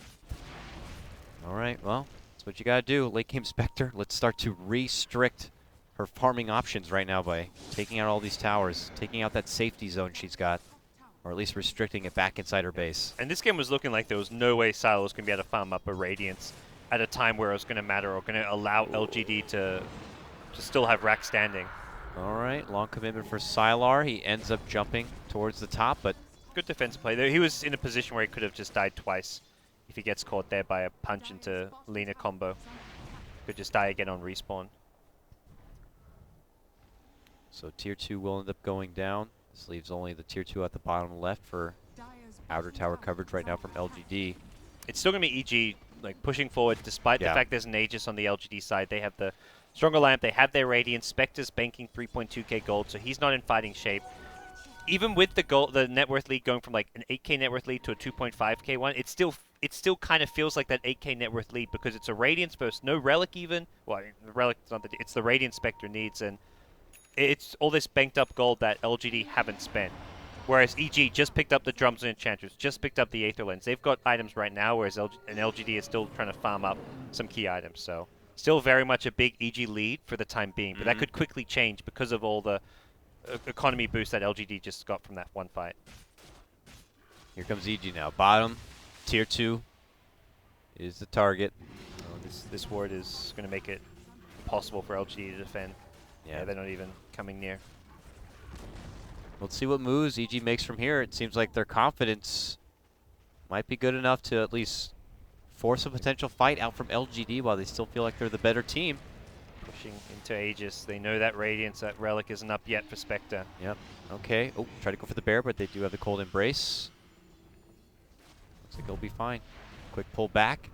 All right, well, that's what you got to do. Late game Spectre, let's start to restrict her farming options right now by taking out all these towers, taking out that safety zone she's got, or at least restricting it back inside her base. And this game was looking like there was no way Silo was going to be able to farm up a Radiance at a time where it was going to matter or going to allow LGD to still have rack standing. All right, long commitment for Sylar. He ends up jumping towards the top, but good defense play there. He was in a position where he could have just died twice if he gets caught there by a punch into Lina combo. Could just die again on respawn. So tier 2 will end up going down. This leaves only the tier 2 at the bottom left for outer tower coverage right now from LGD. It's still going to be EG like pushing forward despite the fact there's an Aegis on the LGD side. They have the stronger lamp, they have their Radiance. Spectre's banking 3.2k gold, so he's not in fighting shape. Even with the net worth lead going from like an 8k net worth lead to a 2.5k one, it still kind of feels like that 8k net worth lead because it's a Radiance versus no Relic even. Well, I mean, the Relic is not it's the Radiance Spectre needs, and it's all this banked up gold that LGD haven't spent. Whereas EG just picked up the Drums and Enchanters, just picked up the Aether Lens. They've got items right now, whereas LGD is still trying to farm up some key items. So still very much a big EG lead for the time being, but that could quickly change because of all the economy boost that LGD just got from that one fight. Here comes EG now. Bottom, tier 2 is the target. Oh, this ward is going to make it impossible for LGD to defend. Yeah, they're not even coming near. Let's see what moves EG makes from here. It seems like their confidence might be good enough to at least force a potential fight out from LGD while they still feel like they're the better team. Pushing into Aegis. They know that Radiance, that Relic isn't up yet for Spectre. Yep. Okay. Oh, try to go for the bear, but they do have the Cold Embrace. Looks like they'll be fine. Quick pull back.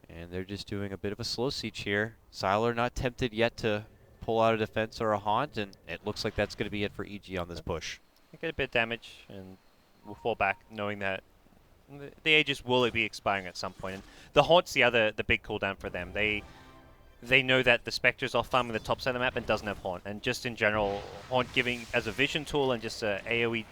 And they're just doing a bit of a slow siege here. Sylar not tempted yet to pull out a defense or a haunt, and it looks like that's going to be it for EG on this push. They get a bit of damage, and we'll fall back knowing that the Aegis will be expiring at some point. And the haunt's the big cooldown for them. They know that the Spectre's off farming the top side of the map and doesn't have Haunt. And just in general, Haunt giving as a vision tool and just a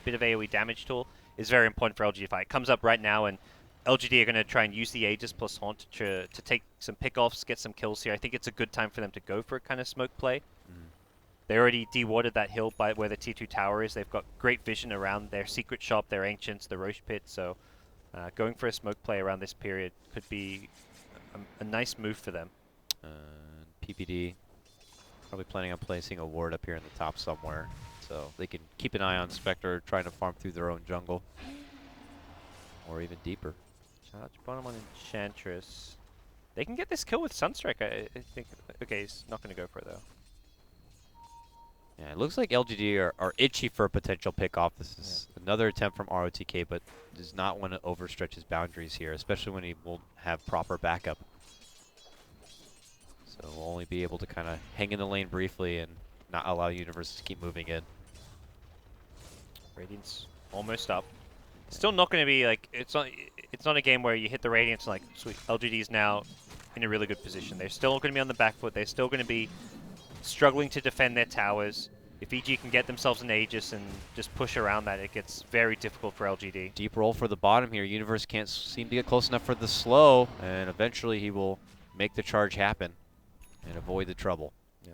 bit of AoE damage tool is very important for LGD fight. It comes up right now, and LGD are going to try and use the Aegis plus Haunt to take some pickoffs, get some kills here. I think it's a good time for them to go for a kind of smoke play. They already dewarded that hill by where the T2 tower is. They've got great vision around their secret shop, their Ancients, the Roche Pit. So going for a smoke play around this period could be a nice move for them. PPD probably planning on placing a ward up here in the top somewhere, so they can keep an eye on Spectre trying to farm through their own jungle, or even deeper. Charge bottom on Enchantress. They can get this kill with Sunstrike, I think. Okay, he's not going to go for it though. Yeah, it looks like LGD are itchy for a potential pickoff. This is another attempt from ROTK, but does not want to overstretch his boundaries here, especially when he won't have proper backup. So we'll only be able to kind of hang in the lane briefly and not allow Universe to keep moving in. Radiance almost up. Still not going to be like, it's not a game where you hit the Radiance and like, sweet, LGD is now in a really good position. They're still going to be on the back foot. They're still going to be struggling to defend their towers. If EG can get themselves an Aegis and just push around that, it gets very difficult for LGD. Deep roll for the bottom here. Universe can't seem to get close enough for the slow, and eventually he will make the charge happen and avoid the trouble. Yeah.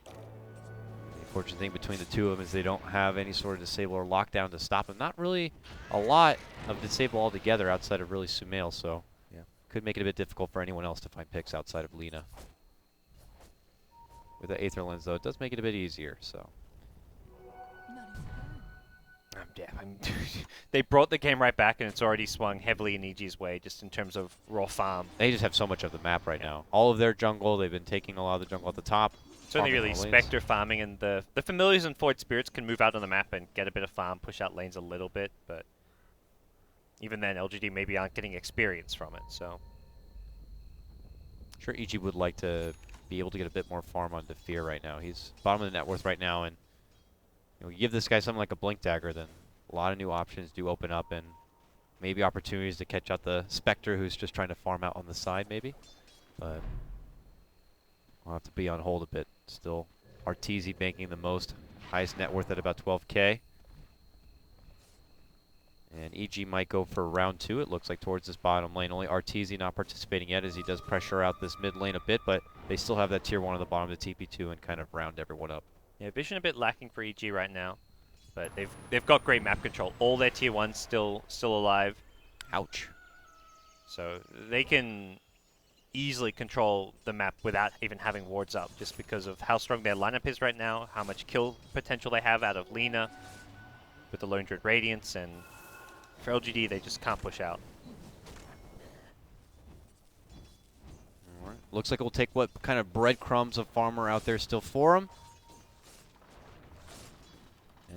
The unfortunate thing between the two of them is they don't have any sort of disable or lockdown to stop them. Not really a lot of disable altogether outside of really Sumail, so yeah, could make it a bit difficult for anyone else to find picks outside of Lina. With the Aether Lens, though, it does make it a bit easier, so. Yeah, they brought the game right back, and it's already swung heavily in EG's way, just in terms of raw farm. They just have so much of the map right now. All of their jungle, they've been taking a lot of the jungle at the top. It's only really Spectre farming, and the Familiars and Forward Spirits can move out on the map and get a bit of farm, push out lanes a little bit, but even then, LGD maybe aren't getting experience from it, so. I'm sure EG would like to be able to get a bit more farm on Defear right now. He's bottom of the net worth right now, and you give this guy something like a Blink Dagger, then a lot of new options do open up, and maybe opportunities to catch out the Spectre who's just trying to farm out on the side, maybe. But we'll have to be on hold a bit. Still, Arteezy banking the most, highest net worth at about 12K. And EG might go for round 2, it looks like, towards this bottom lane. Only Arteezy not participating yet as he does pressure out this mid lane a bit, but they still have that tier 1 on the bottom of the TP2 and kind of round everyone up. Yeah, vision a bit lacking for EG right now, but they've got great map control. All their tier 1s still alive. Ouch. So they can easily control the map without even having wards up, just because of how strong their lineup is right now, how much kill potential they have out of Lina with the Lone Druid Radiance, and for LGD, they just can't push out. All right. Looks like we'll take what kind of breadcrumbs of farmer out there still for him.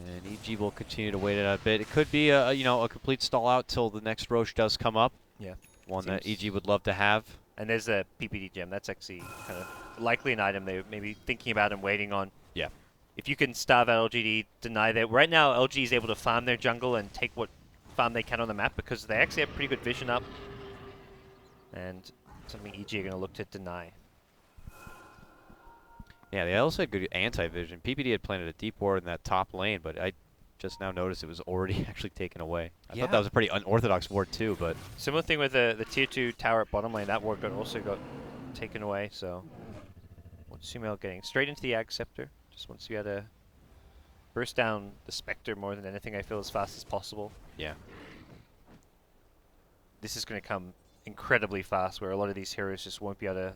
And EG will continue to wait it out a bit. It could be a complete stall out till the next Roche does come up. Yeah. One that EG would love to have. And there's a PPD gem. That's actually kind of likely an item they may be thinking about and waiting on. Yeah. If you can starve out LGD, deny that. Right now, LG is able to farm their jungle and take what farm they can on the map because they actually have pretty good vision up. And something EG are going to look to deny. Yeah, they also had good anti-vision. PPD had planted a deep ward in that top lane, but I just now noticed it was already actually taken away. I thought that was a pretty unorthodox ward too, but... Similar thing with the tier 2 tower at bottom lane. That ward also got taken away, so... What's Sumail getting? Straight into the Ag Scepter. Just wants to be able to burst down the Spectre more than anything, I feel, as fast as possible. Yeah. This is going to come incredibly fast, where a lot of these heroes just won't be able to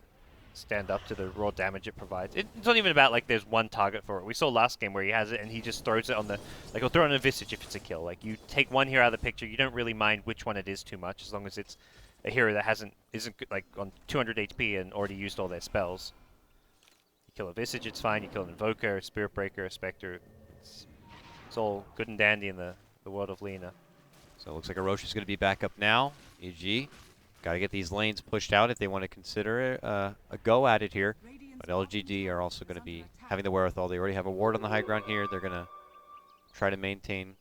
stand up to the raw damage it provides. It's not even about like there's one target for it. We saw last game where he has it and he just throws it on the, like he'll throw it on a Visage if it's a kill. Like you take one hero out of the picture, you don't really mind which one it is too much, as long as it's a hero that isn't like on 200 HP and already used all their spells. You kill a Visage, it's fine. You kill an Invoker, a Spirit Breaker, a Spectre. It's all good and dandy in the world of Lina. So it looks like Orochi is going to be back up now. EG. Got to get these lanes pushed out if they want to consider a go at it here. But LGD are also going to be having the wherewithal. They already have a ward on the high ground here. They're going to try to maintain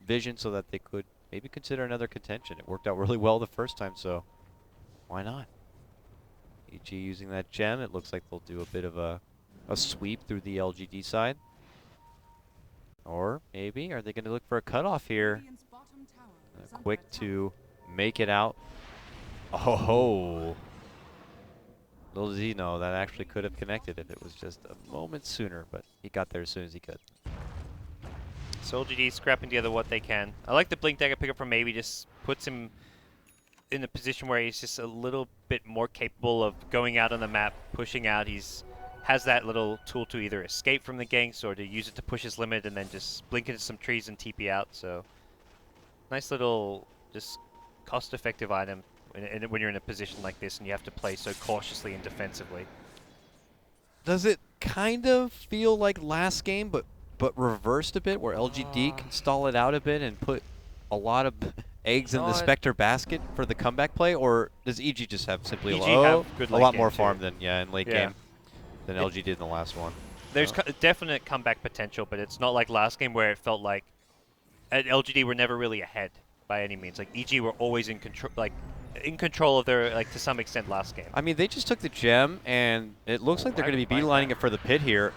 vision so that they could maybe consider another contention. It worked out really well the first time, so why not? EG using that gem. It looks like they'll do a bit of a sweep through the LGD side. Or maybe, are they going to look for a cutoff here? Quick to make it out. Oh ho! Little does he know that actually could have connected if it was just a moment sooner, but he got there as soon as he could. So LGD scrapping together what they can. I like the Blink Dagger pickup from Maybe, just puts him in a position where he's just a little bit more capable of going out on the map, pushing out. Has that little tool to either escape from the ganks or to use it to push his limit and then just blink into some trees and TP out. So nice little just cost-effective item when you're in a position like this and you have to play so cautiously and defensively. Does it kind of feel like last game, but reversed a bit, where LGD can stall it out a bit and put a lot of eggs in the Spectre basket for the comeback play, or does EG just have simply a lot more farm than in late game than LG did in the last one? There's definite comeback potential, but it's not like last game where it felt like at LGD were never really ahead by any means. Like EG were always in control. Like in control of their, like, to some extent, last game. I mean, they just took the gem, and it looks like they're going to be I would beelining buy it for the pit here.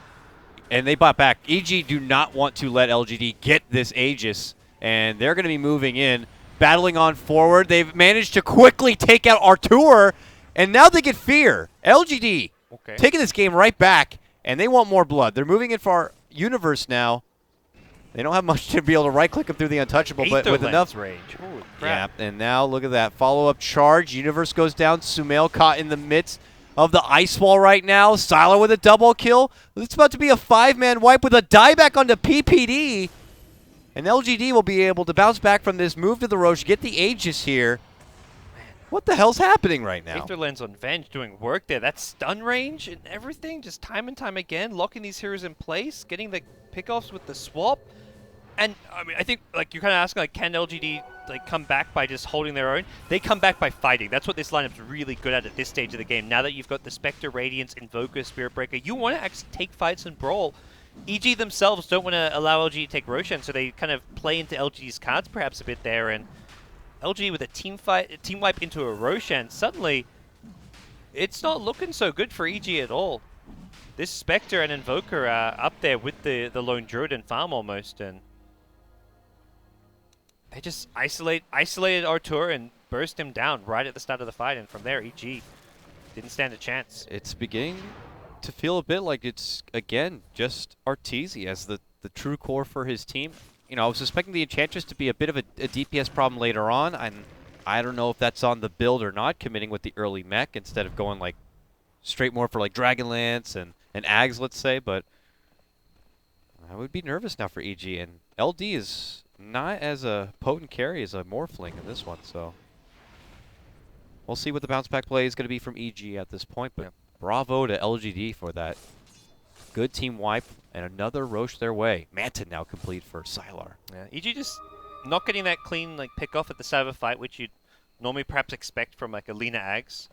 And they bought back. EG do not want to let LGD get this Aegis, and they're going to be moving in, battling on forward. They've managed to quickly take out Artur, and now they get Fear. LGD taking this game right back, and they want more blood. They're moving in for our Universe now. They don't have much to be able to right-click them through the Untouchable, but with enough range. Holy yeah, crap. and now look at that. Follow-up charge. Universe goes down. Sumail caught in the midst of the ice wall right now. Sylar with a double kill. It's about to be a 5-man wipe with a dieback onto PPD. And LGD will be able to bounce back from this, move to the Roche, get the Aegis here. What the hell's happening right now? Aetherlands on Venge doing work there. That stun range and everything, just time and time again, locking these heroes in place, getting the pickoffs with the swap. And I mean, I think, like, you're kind of asking, like, can LGD like come back by just holding their own? They come back by fighting. That's what this lineup's really good at this stage of the game. Now that you've got the Spectre, Radiance, Invoker, Spirit Breaker, you want to actually take fights and brawl. EG themselves don't want to allow LGD to take Roshan, so they kind of play into LGD's cards perhaps a bit there. And LGD with a team wipe into a Roshan, suddenly it's not looking so good for EG at all. This Spectre and Invoker are up there with the Lone Druid and farm almost, and they just isolated Artur and burst him down right at the start of the fight, and from there, EG didn't stand a chance. It's beginning to feel a bit like it's, again, just Arteezy as the true core for his team. You know, I was suspecting the Enchantress to be a bit of a DPS problem later on, and I don't know if that's on the build or not, committing with the early mech instead of going, like, straight more for, like, Dragonlance and Ags, let's say, but I would be nervous now for EG, and LD is not as a potent carry as a Morphling in this one, so we'll see what the bounce back play is going to be from EG at this point, but bravo to LGD for that good team wipe and another Roche their way. Manta now complete for Sylar. Yeah, EG just not getting that clean like pick off at the start of a fight, which you'd normally perhaps expect from like a Lina Ags.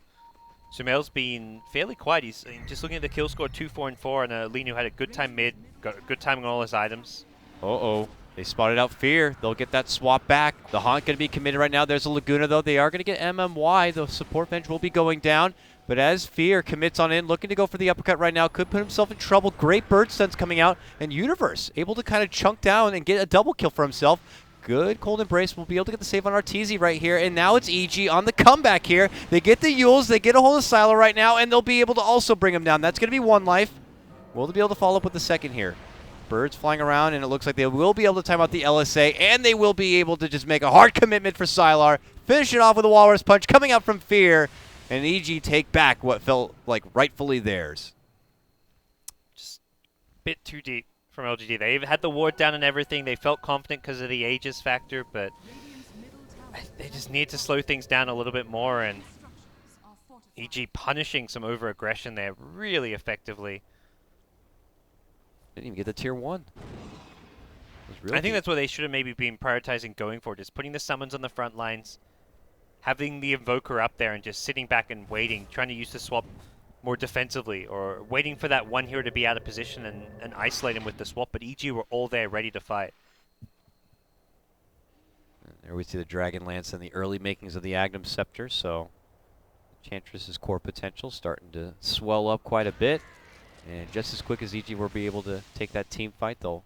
Sumail's been fairly quiet. He's just looking at the kill score 2, 4, and 4, and Lina who had a good time mid, got a good timing on all his items. Uh-oh. They spotted out Fear. They'll get that swap back. The Haunt going to be committed right now. There's a Laguna, though. They are going to get MMY. The support bench will be going down. But as Fear commits on in, looking to go for the uppercut right now, could put himself in trouble. Great bird stunts coming out. And Universe able to kind of chunk down and get a double kill for himself. Good Cold Embrace. Will be able to get the save on Arteezy right here. And now it's EG on the comeback here. They get the Yules. They get a hold of Sylar right now. And they'll be able to also bring him down. That's going to be one life. Will they be able to follow up with the second here? Birds flying around, and it looks like they will be able to time out the LSA, and they will be able to just make a hard commitment for Sylar. Finish it off with a Walrus Punch coming out from Fear, and EG take back what felt like rightfully theirs. Just a bit too deep from LGD. They had the ward down and everything. They felt confident because of the Aegis factor, but they just need to slow things down a little bit more, and EG punishing some over-aggression there really effectively. Didn't even get the tier 1. I think that's what they should have maybe been prioritizing going for, just putting the summons on the front lines, having the Invoker up there and just sitting back and waiting, trying to use the swap more defensively, or waiting for that one hero to be out of position and isolate him with the swap, but EG were all there ready to fight. And there we see the Dragonlance and the early makings of the Agnum Scepter, so Enchantress's core potential starting to swell up quite a bit. And just as quick as EG will be able to take that team fight, they'll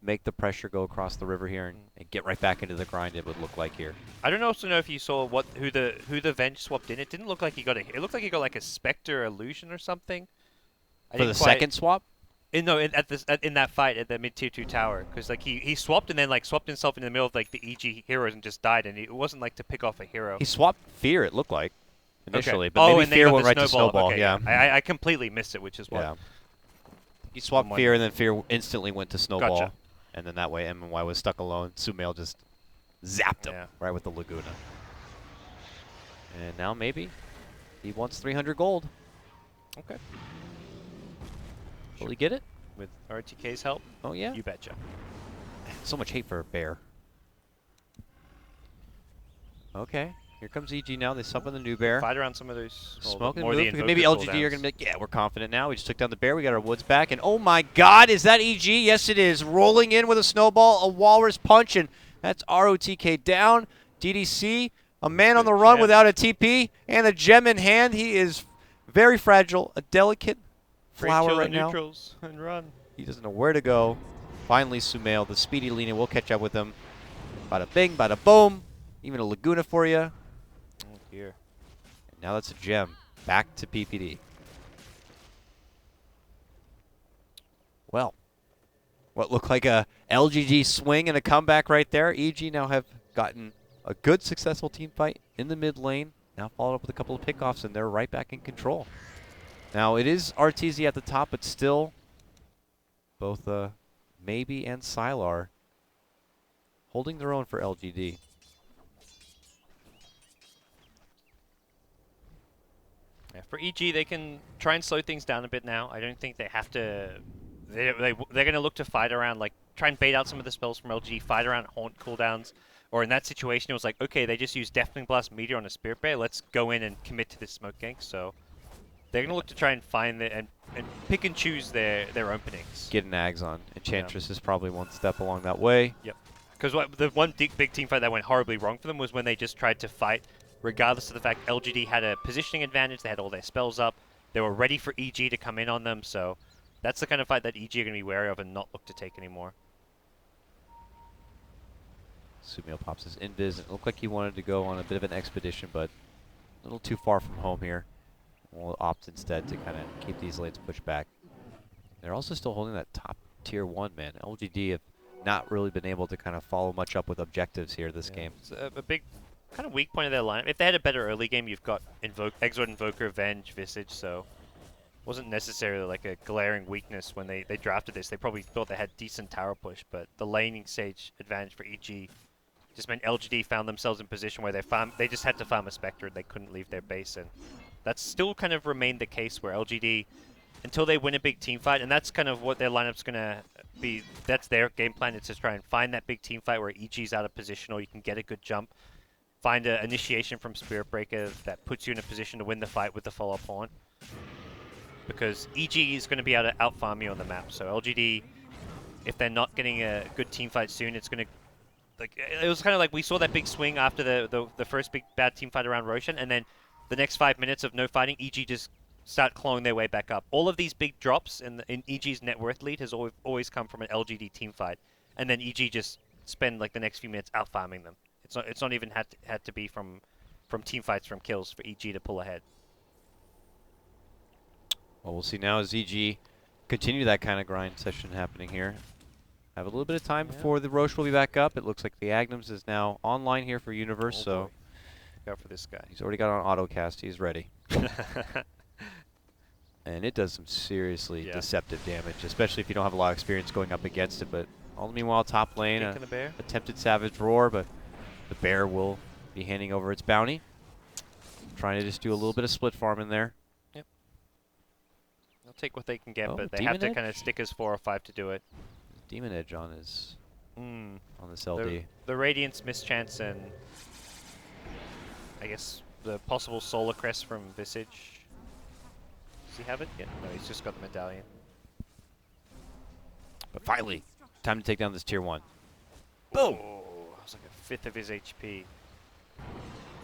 make the pressure go across the river here and get right back into the grind, it would look like here. I don't also know if you saw who the Venge swapped in. It didn't look like he got it looked like he got like a Spectre illusion or something. For the second swap? In that fight at the mid tier 2 tower, because like he swapped and then like swapped himself in the middle of like the EG heroes and just died, and it wasn't like to pick off a hero. He swapped Fear, it looked like. Initially, okay. but maybe Fear went right to Snowball. Okay, yeah, I completely missed it, which is why. Yeah. He swapped Fear, and then Fear instantly went to Snowball. Gotcha. And then that way MMY was stuck alone. Sumail just zapped him right with the Laguna. And now maybe he wants 300 gold. Okay. Will he get it? With RTK's help? Oh, yeah? You betcha. So much hate for a bear. Okay. Here comes EG now. They summon the new bear. Fight around some of those. Smoke and more move. Maybe LGD are going to be like, yeah, we're confident now. We just took down the bear. We got our woods back. And oh my god, is that EG? Yes, it is. Rolling in with a snowball, a walrus punch, and that's ROTK down. DDC A man on Good the run gem. without a TP and a gem in hand. He is very fragile, a delicate flower right now. Neutrals and run. He doesn't know where to go. Finally, Sumail, the speedy Lina, will catch up with him. Bada bing, bada boom. Even a Laguna for you. Oh dear. And now that's a gem. Back to PPD. Well, what looked like a LGD swing and a comeback right there. EG now have gotten a good, successful team fight in the mid lane. Now followed up with a couple of pickoffs, and they're right back in control. Now, it is RTZ at the top, but still both Maybe and Sylar holding their own for LGD. Yeah, for EG, they can try and slow things down a bit now. I don't think they have to. They're going to look to fight around, like try and bait out some of the spells from LG, fight around Haunt cooldowns. Or in that situation, it was like, okay, they just used Deafening Blast Meteor on a Spirit Bear. Let's go in and commit to this smoke gank. So they're going to look to try and find and pick and choose their openings. Get an Ags on. Enchantress is probably one step along that way. Yep. Because the one big team fight that went horribly wrong for them was when they just tried to fight, regardless of the fact LGD had a positioning advantage. They had all their spells up. They were ready for EG to come in on them. So that's the kind of fight that EG are going to be wary of and not look to take anymore. Sumail pops his invis. It looked like he wanted to go on a bit of an expedition, but a little too far from home here. We'll opt instead to kind of keep these lanes pushed back. They're also still holding that top tier 1, man. LGD have not really been able to kind of follow much up with objectives here this game. It's a big kind of weak point of their lineup. If they had a better early game, you've got Exort, Invoker, Venge, Visage, so wasn't necessarily like a glaring weakness when they drafted this. They probably thought they had decent tower push, but the laning stage advantage for EG just meant LGD found themselves in a position where they just had to farm a Spectre and they couldn't leave their base, and that's still kind of remained the case where LGD, until they win a big team fight, and that's kind of what their lineup's going to be, that's their game plan, is to try and find that big team fight where EG's out of position or you can get a good jump, find an initiation from Spirit Breaker that puts you in a position to win the fight with the follow-up pawn. Because EG is going to be able to out-farm you on the map, so LGD, if they're not getting a good team fight soon, it's going to, like, it was kind of like we saw that big swing after the first big bad team fight around Roshan, and then the next 5 minutes of no fighting, EG just start clawing their way back up. All of these big drops in EG's net worth lead has always come from an LGD team fight, and then EG just spend like the next few minutes out farming them. It's not even had to be from team fights, from kills for EG to pull ahead. Well, we'll see now as EG continue that kind of grind session happening here. Have a little bit of time before the Roche will be back up. It looks like the Agnums is now online here for Universe, so look out for this guy. He's already got on autocast. He's ready. And it does some seriously deceptive damage, especially if you don't have a lot of experience going up against it. But all the meanwhile, top lane, attempted Savage Roar, but the bear will be handing over its bounty. Trying to just do a little bit of split farm in there. Yep. They'll take what they can get, but they Demon have to Edge? kind of stick as 4 or 5 to do it. Demon Edge on his on this LD. The Radiance mischance and I guess the possible Solar Crest from Visage. Does he have it? Yeah, no, he's just got the medallion. But finally, time to take down this tier 1. Boom! Oh, that was like a fifth of his HP.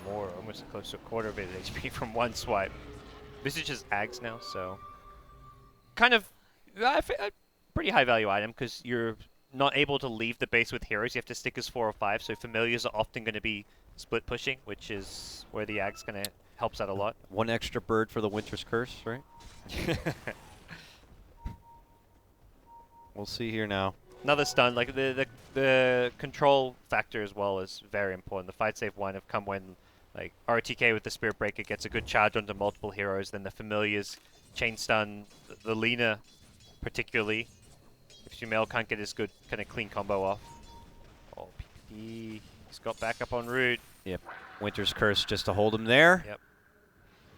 More, almost close to a quarter of his HP from one swipe. Visage is Ags now, so kind of a pretty high value item because you're not able to leave the base with heroes. You have to stick as 4 or 5, so familiars are often going to be split pushing, which is where the Ags kind of helps out a lot. One extra bird for the Winter's Curse, right? We'll see here now. Another stun, like the control factor as well is very important. The fight save one have come when like RTK with the Spirit Breaker gets a good charge onto multiple heroes, then the familiars chain stun the Lina particularly. If Sumail can't get his good kind of clean combo off. Oh, PPD, he's got back up en route. Yep, Winter's Curse just to hold him there. Yep.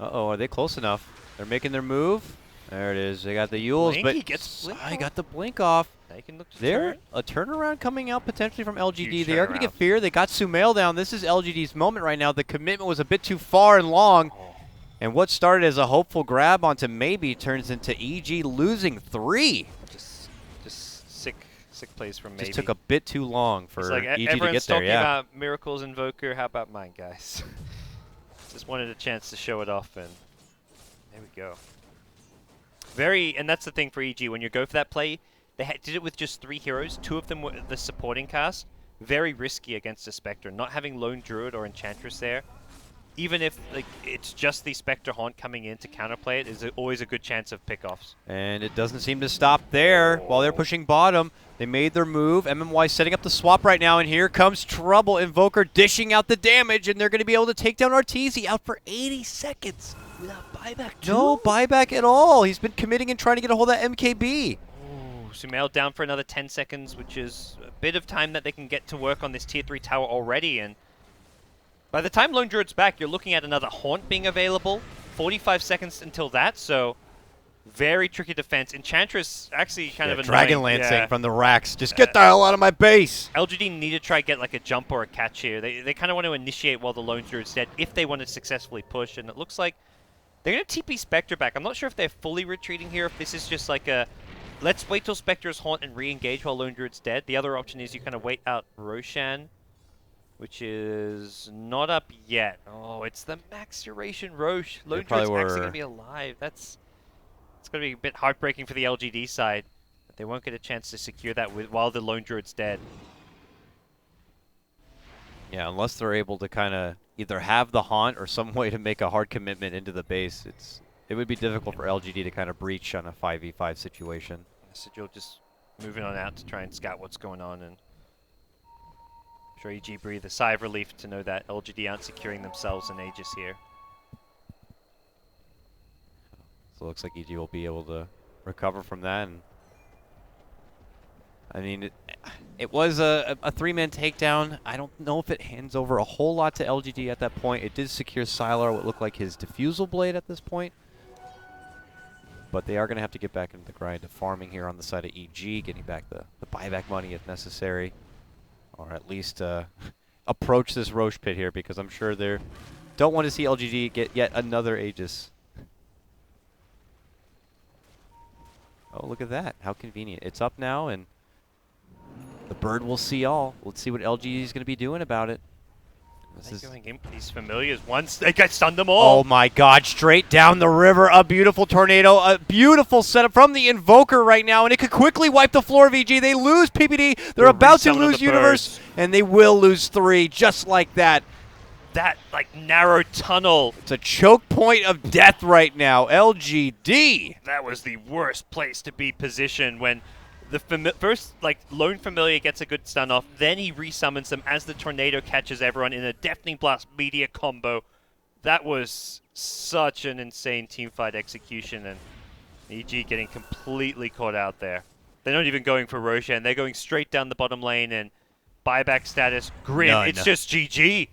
Uh-oh, are they close enough? They're making their move. There it is. They got the Yules, Blink, but he gets blink I off. got the blink off. Now you can look to There, turn. a turnaround coming out potentially from LGD. Huge They are going to turnaround. get fear. They got Sumail down. This is LGD's moment right now. The commitment was a bit too far and long. Oh. And what started as a hopeful grab onto Maybe turns into EG losing 3. Just sick Classic plays from Maybe. Just took a bit too long for He's like, EG to everyone's get there. talking Yeah. about Miracle's Invoker. How about mine, guys? Just wanted a chance to show it off, and there we go. And that's the thing for EG. When you go for that play, they did it with just 3 heroes. 2 of them were the supporting cast. Very risky against a Spectre. Not having Lone Druid or Enchantress there, even if like it's just the Spectre Haunt coming in to counterplay it, is always a good chance of pickoffs. And it doesn't seem to stop there. While they're pushing bottom, they made their move. MMY setting up the swap right now, and here comes trouble. Invoker dishing out the damage, and they're going to be able to take down Arteezy out for 80 seconds. Without buyback, too? No buyback at all. He's been committing and trying to get a hold of that MKB. Ooh, Sumail down for another 10 seconds, which is a bit of time that they can get to work on this tier 3 tower already, and by the time Lone Druid's back, you're looking at another Haunt being available. 45 seconds until that, so very tricky defense. Enchantress actually kind of annoying. Dragonlancing from the racks. Just get the hell out of my base. LGD need to try get like a jump or a catch here. They kind of want to initiate while the Lone Druid's dead if they want to successfully push, and it looks like they're going to TP Spectre back. I'm not sure if they're fully retreating here, if this is just like a let's wait till Spectre's Haunt and re-engage while Lone Druid's dead. The other option is you kind of wait out Roshan, which is not up yet. Oh, it's the max duration Roche. Lone Druid's actually going to be alive. It's going to be a bit heartbreaking for the LGD side. But they won't get a chance to secure that while the Lone Druid's dead. Yeah, unless they're able to kind of either have the Haunt or some way to make a hard commitment into the base, it would be difficult for LGD to kind of breach on a 5v5 situation. Sigil just moving on out to try and scout what's going on, and I'm sure EG breathe a sigh of relief to know that LGD aren't securing themselves an Aegis here. So it looks like EG will be able to recover from that. And I mean, it was a 3-man takedown. I don't know if it hands over a whole lot to LGD at that point. It did secure Sylar, what looked like his Diffusal Blade at this point. But they are going to have to get back into the grind of farming here on the side of EG, getting back the buyback money if necessary. Or at least approach this Roche pit here, because I'm sure they don't want to see LGD get yet another Aegis. Oh, look at that. How convenient. It's up now, and the bird will see all. Let's see what LGD is going to be doing about it. This is going in these familiars once they got stunned them all. Oh my god, straight down the river, a beautiful tornado, a beautiful setup from the Invoker right now, and it could quickly wipe the floor of EG. They lose PPD, they're about to lose Universe, and they will lose 3 just like that. That, like, narrow tunnel. It's a choke point of death right now, LGD. That was the worst place to be positioned when the first, like, Lone Familiar gets a good stun off, then he resummons them as the tornado catches everyone in a Deafening Blast media combo. That was such an insane teamfight execution, and EG getting completely caught out there. They're not even going for Roshan, they're going straight down the bottom lane, and buyback status, Grim, None. It's just GG.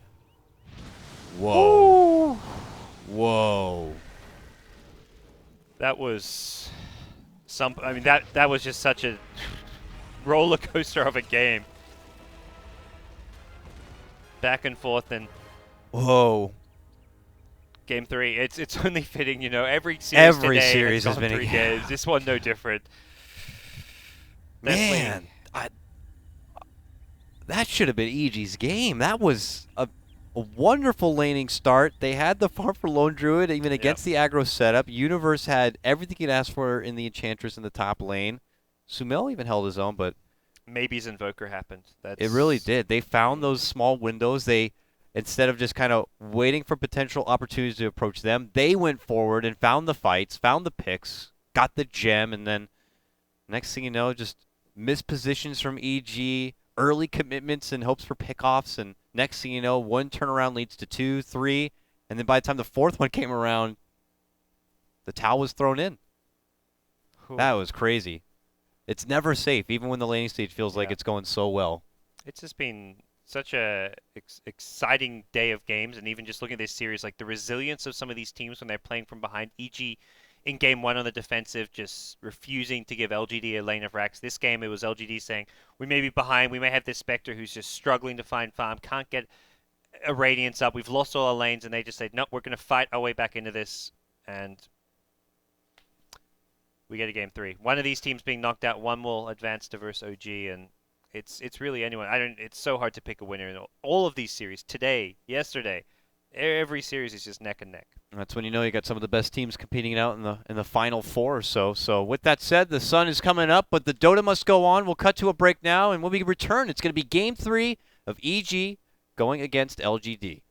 Whoa. Ooh. Whoa. That was I mean, that was just such a roller coaster of a game. Back and forth, and whoa. Game 3. It's only fitting, you know. Every series has been 3 days. This one no different. Man, that should have been EG's game. That was a wonderful laning start. They had the farm for Lone Druid, even against the aggro setup. Universe had everything he'd asked for in the Enchantress in the top lane. Sumail even held his own, but Maybe's Invoker happened. It really did. They found those small windows. They, instead of just kind of waiting for potential opportunities to approach them, they went forward and found the fights, found the picks, got the gem, and then next thing you know, just missed positions from EG, early commitments and hopes for pickoffs, and next thing you know, 1 turnaround leads to 2, 3, and then by the time the 4th one came around, the towel was thrown in. Ooh. That was crazy. It's never safe, even when the laning stage feels like it's going so well. It's just been such a exciting day of games, and even just looking at this series, like the resilience of some of these teams when they're playing from behind. EG in game 1 on the defensive, just refusing to give LGD a lane of racks. This game, it was LGD saying, we may be behind, we may have this Spectre who's just struggling to find farm, can't get a Radiance up, we've lost all our lanes, and they just said, nope, we're going to fight our way back into this. And we get a game 3. One of these teams being knocked out, one will advance to versus OG, and it's really anyone. It's so hard to pick a winner in all of these series. Today, yesterday, every series is just neck and neck. That's when you know you got some of the best teams competing out in the final 4 or so. So with that said, the sun is coming up, but the Dota must go on. We'll cut to a break now, and when we return, it's going to be Game 3 of EG going against LGD.